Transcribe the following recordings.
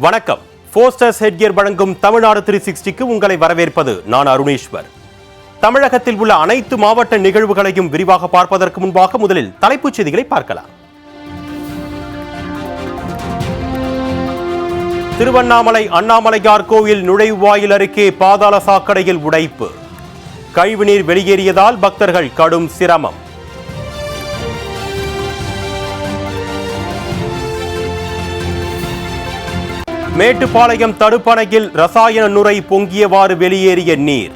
வணக்கம். Posters headgear வழங்கும் தமிழ்நாடு 360க்கு உங்களை வரவேற்பது நான் அருணேஸ்வர். தமிழகத்தில் உள்ள அனைத்து மாவட்ட நிகழ்வுகளையும் விரிவாக பார்ப்பதற்கு முன்பாக முதலில் தலைப்புச் செய்திகளை பார்க்கலாம். திருவண்ணாமலை அண்ணாமலையார் கோயில் நுழைவாயில் அருகே பாதாள சாக்கடையில் உடைப்பு. கழிவுநீர் வெளியேறியதால் பக்தர்கள் கடும் சிரமம். மேட்டுப்பாளையம் தடுப்பணையில் ரசாயன நுரை பொங்கியவாறு வெளியேறிய நீர்.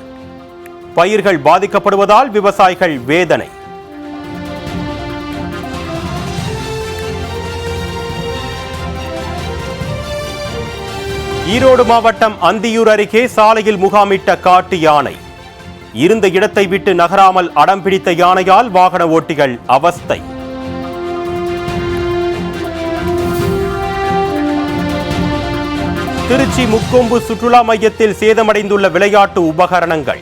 பயிர்கள் பாதிக்கப்படுவதால் விவசாயிகள் வேதனை. ஈரோடு மாவட்டம் அந்தியூர் அருகே சாலையில் முகாமிட்ட காட்டு யானை. இருந்த இடத்தை விட்டு நகராமல் அடம் பிடித்த யானையால் வாகன ஓட்டிகள் அவஸ்தை. திருச்சி முக்கொம்பு சுற்றுலா மையத்தில் சேதமடைந்துள்ள விளையாட்டு உபகரணங்கள்.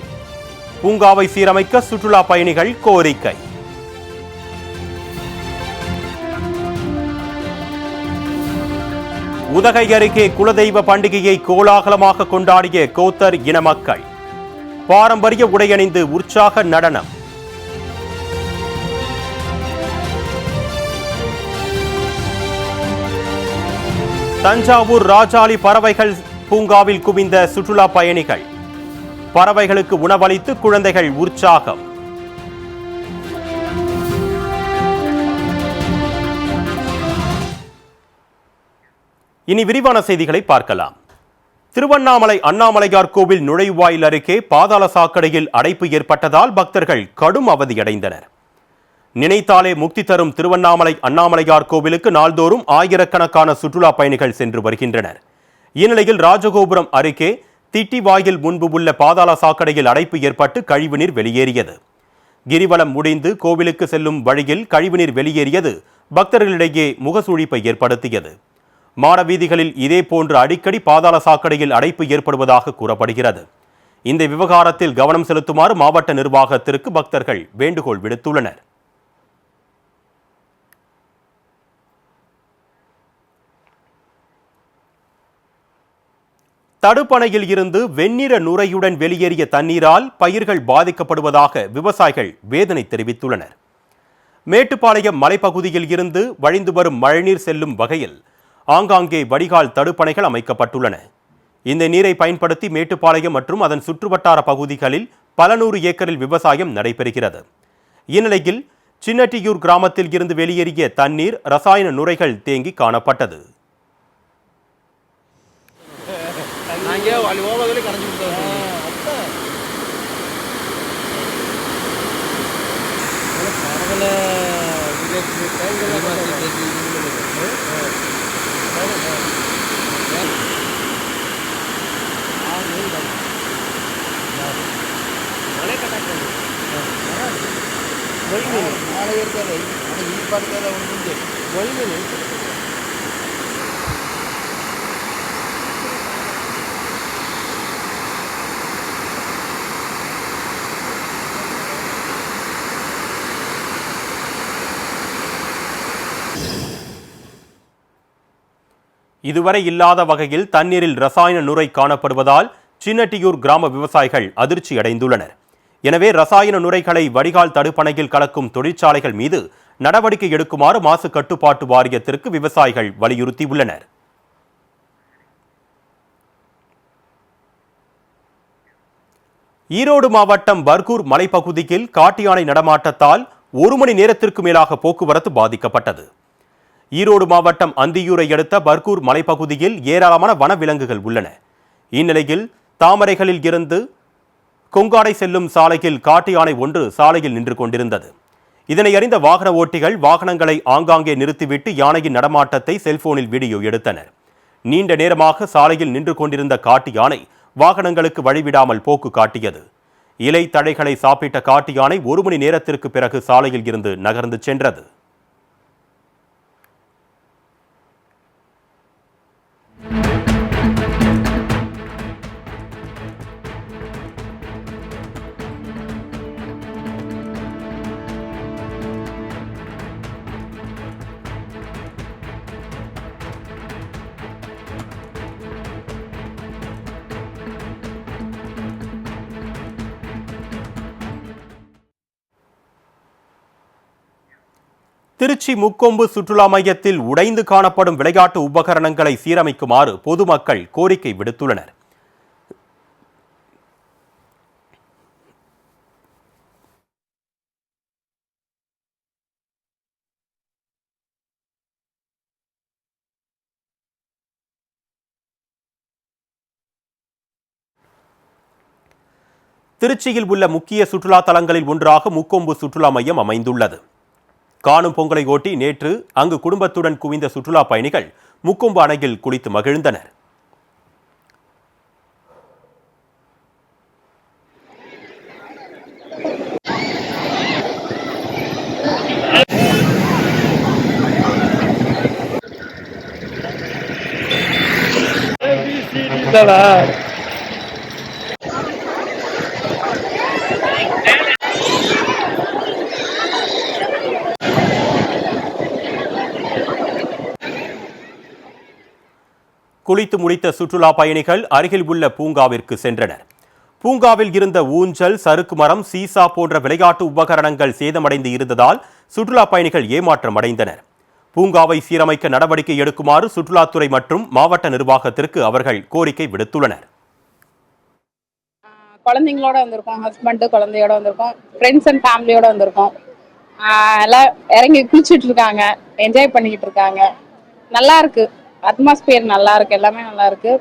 பூங்காவை சீரமைக்க சுற்றுலா பயணிகள் கோரிக்கை. உதகை அருகே குலதெய்வ பண்டிகையை கோலாகலமாக கொண்டாடிய கோத்தர் இன மக்கள். பாரம்பரிய உடையணிந்து உற்சாக நடனம். தஞ்சாவூர் ராஜாளி பறவைகள் பூங்காவில் குவிந்த சுற்றுலா பயணிகள். பறவைகளுக்கு உணவளித்து குழந்தைகள் உற்சாகம். இனி விரிவான செய்திகளை பார்க்கலாம். திருவண்ணாமலை அண்ணாமலையார் கோவில் நுழைவாயில் அருகே பாதாள சாக்கடையில் அடைப்பு ஏற்பட்டதால் பக்தர்கள் கடும் அவதியடைந்தனர். நினைத்தாலே முக்தி தரும் திருவண்ணாமலை அண்ணாமலையார் கோவிலுக்கு நாள்தோறும் ஆயிரக்கணக்கான சுற்றுலா பயணிகள் சென்று வருகின்றனர். இந்நிலையில் ராஜகோபுரம் அருகே திட்டிவாயில் முன்பு உள்ள பாதாள சாக்கடையில் அடைப்பு ஏற்பட்டு கழிவுநீர் வெளியேறியது. கிரிவலம் முடிந்து கோவிலுக்கு செல்லும் வழியில் கழிவுநீர் வெளியேறியது பக்தர்களிடையே முகசுழிப்பை ஏற்படுத்தியது. மாடவீதிகளில் இதேபோன்று அடிக்கடி பாதாள சாக்கடையில் அடைப்பு ஏற்படுவதாக கூறப்படுகிறது. இந்த விவகாரத்தில் கவனம் செலுத்துமாறு மாவட்ட நிர்வாகத்திற்கு பக்தர்கள் வேண்டுகோள் விடுத்துள்ளனர். தடுப்பணையில் இருந்து வெண்ணிற நுரையுடன் வெளியேறிய தண்ணீரால் பயிர்கள் பாதிக்கப்படுவதாக விவசாயிகள் வேதனை தெரிவித்துள்ளனர். மேட்டுப்பாளையம் மலைப்பகுதியில் இருந்து வழிந்து வரும் மழைநீர் செல்லும் வகையில் ஆங்காங்கே வடிகால் தடுப்பணைகள் அமைக்கப்பட்டுள்ளன. இந்த நீரை பயன்படுத்தி மேட்டுப்பாளையம் மற்றும் அதன் சுற்றுவட்டார பகுதிகளில் பல நூறு ஏக்கரில் விவசாயம் நடைபெறுகிறது. இந்நிலையில் சின்னட்டியூர் கிராமத்தில் இருந்து வெளியேறிய தண்ணீர் ரசாயன நுரைகள் தேங்கி காணப்பட்டது. இதுவரை இல்லாத வகையில் தண்ணீரில் ரசாயன நுரை காணப்படுவதால் சின்னட்டியூர் கிராம விவசாயிகள் அதிர்ச்சி அடைந்துள்ளனர். எனவே ரசாயன நுரைகளை வடிகால் தடுப்பணையில் கலக்கும் தொழிற்சாலைகள் மீது நடவடிக்கை எடுக்குமாறு மாசு கட்டுப்பாட்டு வாரியத்திற்கு விவசாயிகள் வலியுறுத்தியுள்ளனர். ஈரோடு மாவட்டம் பர்கூர் மலைப்பகுதியில் காட்டு யானை நடமாட்டத்தால் 1 மணி நேரத்திற்கு மேலாக போக்குவரத்து பாதிக்கப்பட்டது. ஈரோடு மாவட்டம் அந்தியூரை அடுத்த பர்கூர் மலைப்பகுதியில் ஏராளமான வனவிலங்குகள் உள்ளன. இந்நிலையில் தாமரைகளில் இருந்து கொங்காடை செல்லும் சாலையில் காட்டு யானை ஒன்று சாலையில் நின்று கொண்டிருந்தது. இதனை அறிந்த வாகன ஓட்டிகள் வாகனங்களை ஆங்காங்கே நிறுத்திவிட்டு யானையின் நடமாட்டத்தை செல்போனில் வீடியோ எடுத்தனர். நீண்ட நேரமாக சாலையில் நின்று கொண்டிருந்த காட்டு யானை வாகனங்களுக்கு வழிவிடாமல் போக்கு காட்டியது. இலை தழைகளை சாப்பிட்ட காட்டு யானை 1 மணி நேரத்திற்கு பிறகு சாலையில் இருந்து நகர்ந்து சென்றது. திருச்சி முக்கொம்பு சுற்றுலா மையத்தில் உடைந்து காணப்படும் விளையாட்டு உபகரணங்களை சீரமைக்குமாறு பொதுமக்கள் கோரிக்கை விடுத்துள்ளனர். திருச்சியில் உள்ள முக்கிய சுற்றுலா தலங்களில் ஒன்றாக முக்கொம்பு சுற்றுலா மையம் அமைந்துள்ளது. காணும் பொங்கலை ஒட்டி நேற்று அங்கு குடும்பத்துடன் குவிந்த சுற்றுலா பயணிகள் முக்கொம்பு அணையில் குளித்து மகிழ்ந்தனர். குளித்து முடித்த சுற்றுலா பயணிகள் அருகில் உள்ள பூங்காவிற்கு சென்றனர். பூங்காவில் இருந்த ஊஞ்சல், சறுக்கு மரம், சீசா போன்ற விளையாட்டு உபகரணங்கள் சேதமடைந்து இருந்ததால் சுற்றுலா பயணிகள் ஏமாற்றம் அடைந்தனர். பூங்காவை சீரமைக்க நடவடிக்கை எடுக்குமாறு சுற்றுலாத்துறை மற்றும் மாவட்ட நிர்வாகத்திற்கு அவர்கள் கோரிக்கை விடுத்துள்ளனர். குழந்தைங்களோட வந்திருக்கோம், ஹஸ்பண்டு குழந்தையோட வந்திருக்கோம், ஃப்ரெண்ட்ஸ் அண்ட் ஃபேமிலியோட வந்திருக்கோம். எல்லாம் இறங்கி குளிச்சுட்டு இருக்காங்க, என்ஜாய் பண்ணிக்கிட்டு இருக்காங்க. நல்லா இருக்கு, அட்மாஸ்பியர் நல்லா இருக்கு, எல்லாமே நல்லா இருக்கு.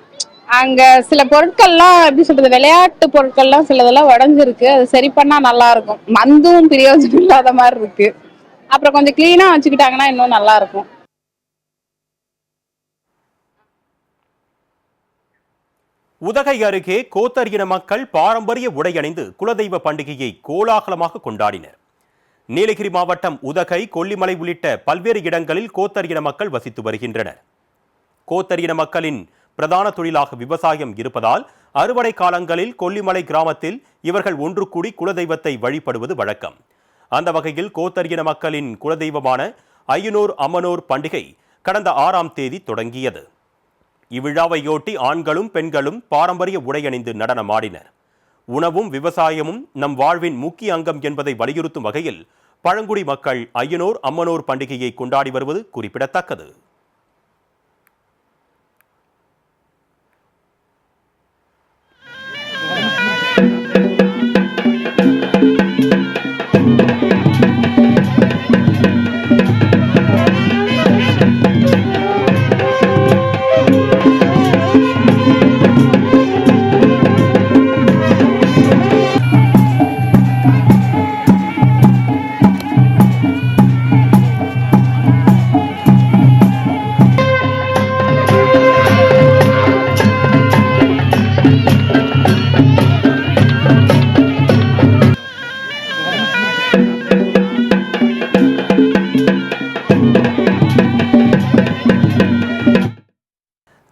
அங்க சில பொருட்கள்லாம் எப்படி சொல்றது, விளையாட்டு பொருட்கள்லாம் சிலதெல்லாம் உடஞ்சிருக்கு. அது சரி பண்ணா நல்லா இருக்கும். மந்தும் பிரயோஜனம் இல்லாத மாதிரி இருக்கு. அப்புறம் கொஞ்சம் கிளீனா வச்சுக்கிட்டாங்கன்னா இன்னும் நல்லா இருக்கும். உதகை அருகே கோத்தர் இன மக்கள் பாரம்பரிய உடை அணிந்து குலதெய்வ பண்டிகையை கோலாகலமாக கொண்டாடினர். நீலகிரி மாவட்டம் உதகை, கொல்லிமலை உள்ளிட்ட பல்வேறு இடங்களில் கோத்தர் இன மக்கள் வசித்து வருகின்றனர். கோத்தர் இன மக்களின் பிரதான தொழிலாக விவசாயம் இருப்பதால் அறுவடை காலங்களில் கொல்லிமலை கிராமத்தில் இவர்கள் ஒன்று கூடி குலதெய்வத்தை வழிபடுவது வழக்கம். அந்த வகையில் கோத்தர் இன மக்களின் குலதெய்வமான ஐயனூர் அம்மனூர் பண்டிகை கடந்த 6ஆம் தேதி தொடங்கியது. இவ்விழாவையொட்டி ஆண்களும் பெண்களும் பாரம்பரிய உடையணிந்து நடனமாடினர். உணவும் விவசாயமும் நம் வாழ்வின் முக்கிய அங்கம் என்பதை வலியுறுத்தும் வகையில் பழங்குடி மக்கள் ஐயனூர் அம்மனூர் பண்டிகையை கொண்டாடி வருவது குறிப்பிடத்தக்கது.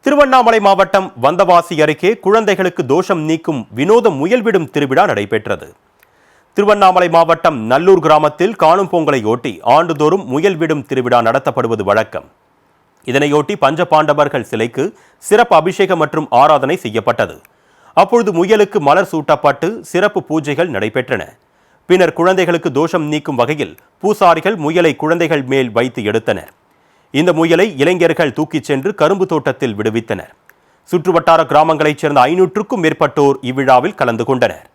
திருவண்ணாமலை மாவட்டம் வந்தவாசி அருகே குழந்தைகளுக்கு தோஷம் நீக்கும் வினோத முயல்விடும் திருவிழா நடைபெற்றது. திருவண்ணாமலை மாவட்டம் நல்லூர் கிராமத்தில் காணும் பொங்கலை ஒட்டி ஆண்டுதோறும் முயல்விடும் திருவிழா நடத்தப்படுவது வழக்கம். இதனையொட்டி பஞ்சபாண்டவர்கள் சிலைக்கு சிறப்பு அபிஷேகம் மற்றும் ஆராதனை செய்யப்பட்டது. அப்பொழுது முயலுக்கு மலர் சூட்டப்பட்டு சிறப்பு பூஜைகள் நடைபெற்றன. பின்னர் குழந்தைகளுக்கு தோஷம் நீக்கும் வகையில் பூசாரிகள் முயலை குழந்தைகள் மேல் வைத்து எடுத்தனர். இந்த முயலை இளைஞர்கள் தூக்கிச் சென்று கரும்பு தோட்டத்தில் விடுவித்தனர். சுற்றுவட்டார கிராமங்களைச் சேர்ந்த 500க்கும் மேற்பட்டோர் இவ்விழாவில் கலந்து கொண்டனர்.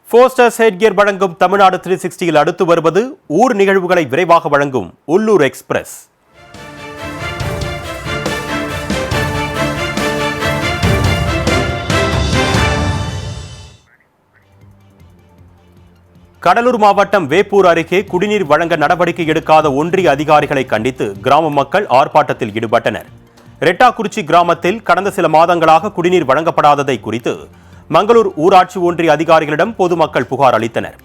போஸ்டர்ஸ் ஹெட்கியர் வழங்கும் தமிழ்நாடு 360 அடுத்து வருவது ஊர் நிகழ்வுகளை விரைவாக வழங்கும் உள்ளூர் எக்ஸ்பிரஸ். கடலூர் மாவட்டம் வேப்பூர் அருகே குடிநீர் வழங்க நடவடிக்கை எடுக்காத ஒன்றிய அதிகாரிகளை கண்டித்து கிராம மக்கள் ஆர்ப்பாட்டத்தில் ஈடுபட்டனர். ரெட்டாக்குறிச்சி கிராமத்தில் கடந்த சில மாதங்களாக குடிநீர் வழங்கப்படாததை குறித்து மங்களூர் ஊராட்சி ஒன்றிய அதிகாரிகளிடம் பொதுமக்கள் புகார் அளித்தனர்.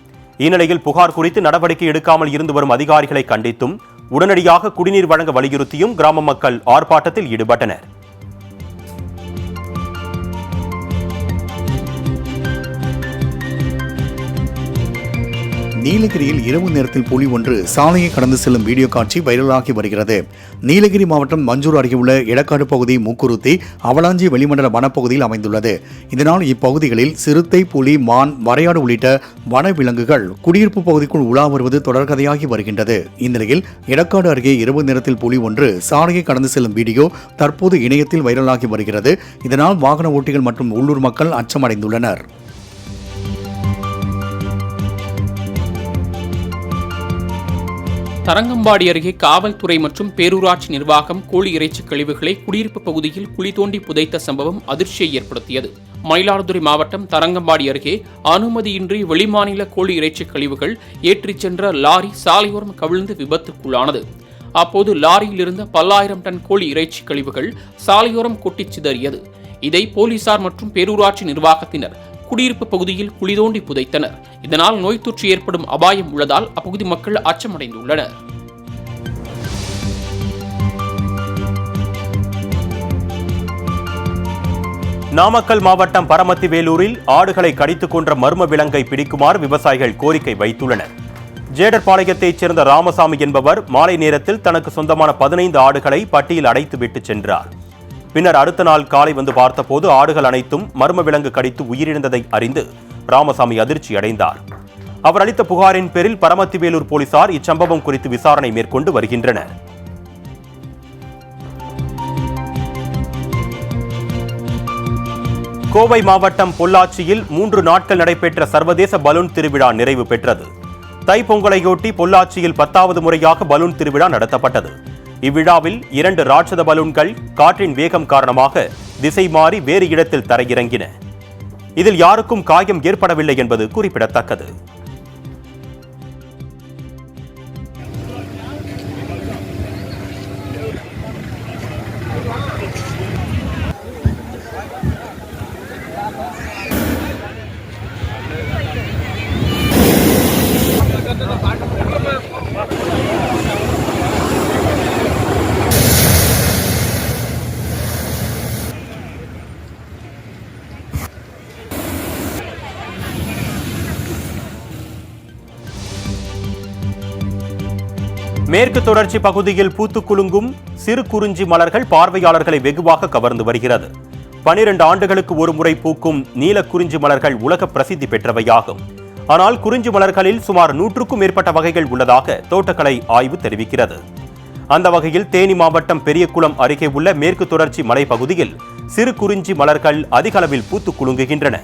இந்நிலையில் புகார் குறித்து நடவடிக்கை எடுக்காமல் இருந்து வரும் அதிகாரிகளை கண்டித்தும் உடனடியாக குடிநீர் வழங்க வலியுறுத்தியும் கிராம மக்கள் ஆர்ப்பாட்டத்தில் ஈடுபட்டனர். நீலகிரியில் இரவு நேரத்தில் புலி ஒன்று சாலையை கடந்து செல்லும் வீடியோ காட்சி வைரலாகி வருகிறது. நீலகிரி மாவட்டம் மஞ்சூர் அருகே உள்ள எடக்காடு பகுதி மூக்குருத்தி அவலாஞ்சி வெளிமண்டல வனப்பகுதியில் அமைந்துள்ளது. இதனால் இப்பகுதிகளில் சிறுத்தை, புலி, மான், வரையாடு உள்ளிட்ட வனவிலங்குகள் குடியிருப்பு பகுதிக்குள் உலா வருவது தொடர்கதையாகி வருகின்றது. இந்நிலையில் எடக்காடு அருகே இரவு நேரத்தில் புலி ஒன்று சாலையை கடந்து செல்லும் வீடியோ தற்போது இணையத்தில் வைரலாகி வருகிறது. இதனால் வாகன ஓட்டிகள் மற்றும் உள்ளூர் மக்கள் அச்சமடைந்துள்ளனர். தரங்கம்பாடி அருகே காவல்துறை மற்றும் பேரூராட்சி நிர்வாகம் கோழி இறைச்சி கழிவுகளை குடியிருப்பு பகுதியில் குழி தோண்டி புதைத்த சம்பவம் அதிர்ச்சியை ஏற்படுத்தியது. மயிலாடுதுறை மாவட்டம் தரங்கம்பாடி அருகே அனுமதியின்றி வெளிமாநில கோழி இறைச்சி கழிவுகள் ஏற்றிச் சென்ற லாரி சாலையோரம் கவிழ்ந்து விபத்துக்குள்ளானது. அப்போது லாரியில் இருந்த பல்லாயிரம் டன் கோழி இறைச்சி கழிவுகள் சாலையோரம் கொட்டிச் சிதறியது. இதை போலீசார் மற்றும் பேரூராட்சி நிர்வாகத்தினர் குடியிருப்பு பகுதியில் குழி தோண்டி புதைத்தனர். இதனால் நோய் தொற்று ஏற்படும் அபாயம் உள்ளதால் அப்பகுதி மக்கள் அச்சமடைந்துள்ளனர். நாமக்கல் மாவட்டம் பரமத்திவேலூரில் ஆடுகளை கடித்துக் கொன்ற மர்ம விலங்கை பிடிக்குமாறு விவசாயிகள் கோரிக்கை வைத்துள்ளனர். ஜேடர்பாளையத்தைச் சேர்ந்த ராமசாமி என்பவர் மாலை நேரத்தில் தனக்கு சொந்தமான 15 ஆடுகளை பட்டியில் அடைத்துவிட்டு சென்றார். பின்னர் அடுத்த நாள் காலை வந்து பார்த்தபோது ஆடுகள் அனைத்தும் மர்ம விலங்கு கடித்து உயிரிழந்ததை அறிந்து ராமசாமி அதிர்ச்சி அடைந்தார். அவர் அளித்த புகாரின் பேரில் பரமத்திவேலூர் போலீசார் இச்சம்பவம் குறித்து விசாரணை மேற்கொண்டு வருகின்றனர். கோவை மாவட்டம் பொள்ளாச்சியில் 3 நாட்கள் நடைபெற்ற சர்வதேச பலூன் திருவிழா நிறைவு பெற்றது. தைப்பொங்கலையொட்டி பொள்ளாச்சியில் 10வது முறையாக பலூன் திருவிழா நடத்தப்பட்டது. இவ்விழாவில் 2 ராட்சத பலூன்கள் காற்றின் வேகம் காரணமாக திசை மாறி வேறு இடத்தில் தரையிறங்கின. இதில் யாருக்கும் காயம் ஏற்படவில்லை என்பது குறிப்பிடத்தக்கது. மேற்கு தொடர்ச்சி பகுதியில் பூத்து குலுங்கும் சிறு குறிஞ்சி மலர்கள் பார்வையாளர்களை வெகுவாக கவர்ந்து வருகிறது. 12 ஆண்டுகளுக்கு ஒரு முறை பூக்கும் நீல குறிஞ்சி மலர்கள் உலக பிரசித்தி பெற்றவையாகும். ஆனால் குறிஞ்சி மலர்களில் சுமார் 100க்கும் மேற்பட்ட வகைகள் உள்ளதாக தோட்டக்கலை ஆய்வு தெரிவிக்கிறது. அந்த வகையில் தேனி மாவட்டம் பெரியகுளம் அருகே உள்ள மேற்கு தொடர்ச்சி மலைப்பகுதியில் சிறு குறிஞ்சி மலர்கள் அதிக அளவில் பூத்து குலுங்குகின்றன.